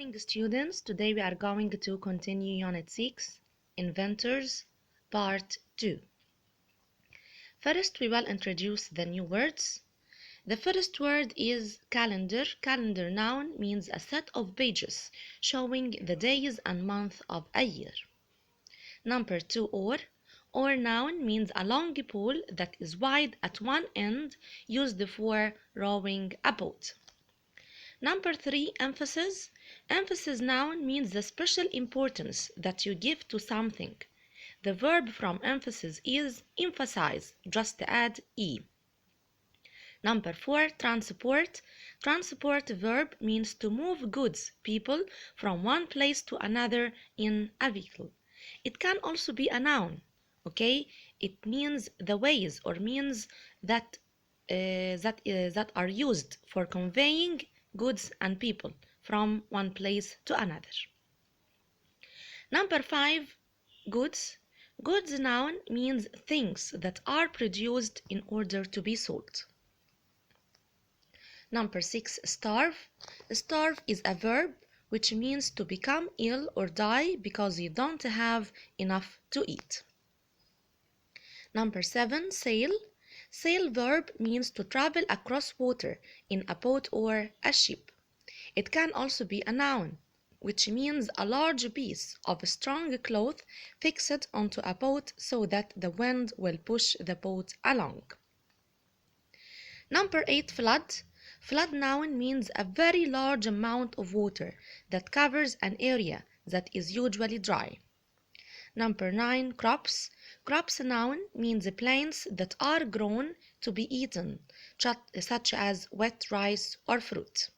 morning, students. Today we are going to continue Unit 6, Inventors, Part 2. First, we will introduce the new words. The first word is calendar. Calendar noun means a set of pages showing the days and months of a year. Number 2, or. Or noun means a long pole that is wide at one end used for rowing a boat. Number 3, emphasis. Emphasis noun means the special importance that you give to something. The verb from emphasis is emphasize, just add e. Number 4, transport. Transport verb means to move goods, people, from one place to another in a vehicle. It can also be a noun, okay? It means the ways or means that that are used for conveying goods and people from one place to another. Number 5, goods. Goods noun means things that are produced in order to be sold. Number 6, starve. Starve is a verb which means to become ill or die because you don't have enough to eat. Number 7, sail. Sail verb means to travel across water in a boat or a ship. It can also be a noun, which means a large piece of strong cloth fixed onto a boat so that the wind will push the boat along. Number 8, flood. Flood noun means a very large amount of water that covers an area that is usually dry. Number 9, crops. Crops noun means plants that are grown to be eaten, such as wet rice or fruit.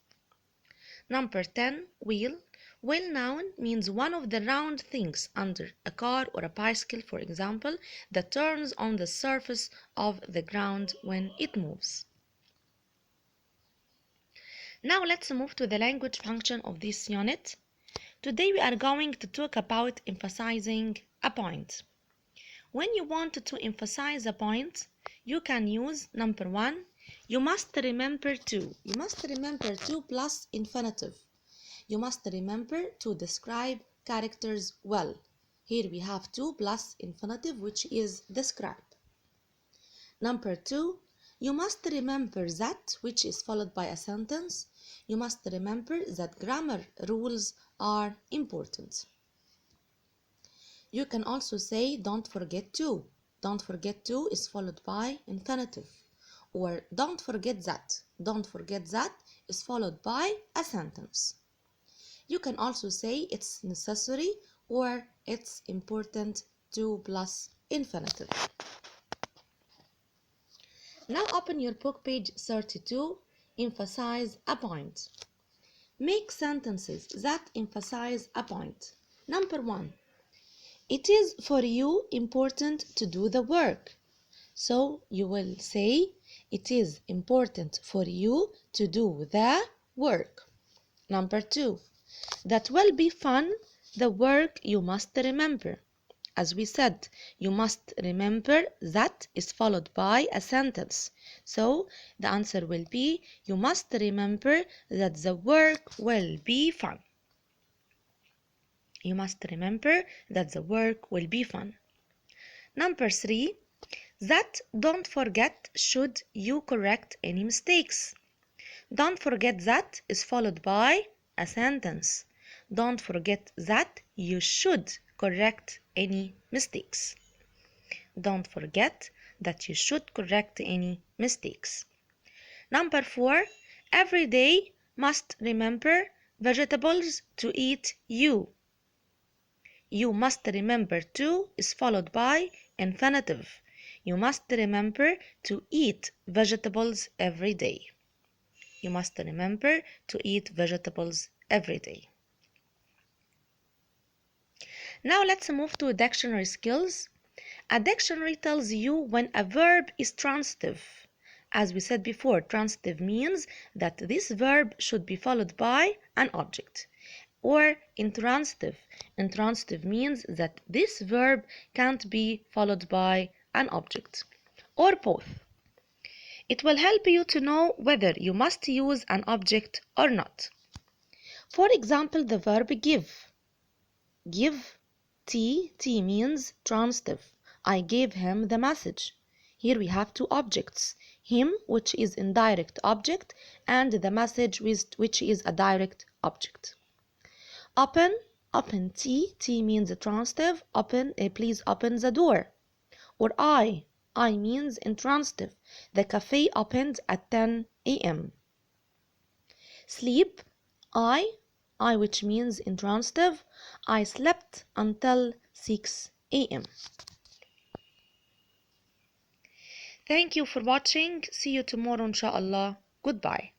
Number 10, wheel. Wheel noun means one of the round things under a car or a bicycle, for example, that turns on the surface of the ground when it moves. Now let's move to the language function of this unit. Today we are going to talk about emphasizing a point. When you want to emphasize a point, you can use number 1, you must remember to. You must remember to plus infinitive. You must remember to describe characters well. Here we have to plus infinitive, which is describe. Number 2, you must remember that, which is followed by a sentence. You must remember that grammar rules are important. You can also say don't forget to. Don't forget to is followed by infinitive. Or don't forget that. Don't forget that is followed by a sentence. You can also say it's necessary or it's important to plus infinitive. Now open your book page 32. Emphasize a point. Make sentences that emphasize a point. Number 1. It is for you important to do the work. So you will say it is important for you to do the work. Number 2. That will be fun, the work you must remember. As we said, you must remember that is followed by a sentence. So the answer will be you must remember that the work will be fun. You must remember that the work will be fun. Number 3, that don't forget should you correct any mistakes. Don't forget that is followed by a sentence. Don't forget that you should correct any mistakes. Don't forget that you should correct any mistakes. Number 4, every day must remember vegetables to eat you. You must remember to is followed by infinitive. You must remember to eat vegetables every day. You must remember to eat vegetables every day. Now let's move to dictionary skills. A dictionary tells you when a verb is transitive. As we said before, transitive means that this verb should be followed by an object. Or intransitive. Intransitive means that this verb can't be followed by an object. Or both. It will help you to know whether you must use an object or not. For example, the verb give. Give, T means transitive. I gave him the message. Here we have two objects. Him, which is indirect object, and the message, which is a direct object. Open, T means transitive. Open, please open the door. Or I means intransitive. The cafe opened at 10 a.m. Sleep, I which means intransitive. I slept until 6 a.m. Thank you for watching. See you tomorrow, inshallah. Goodbye.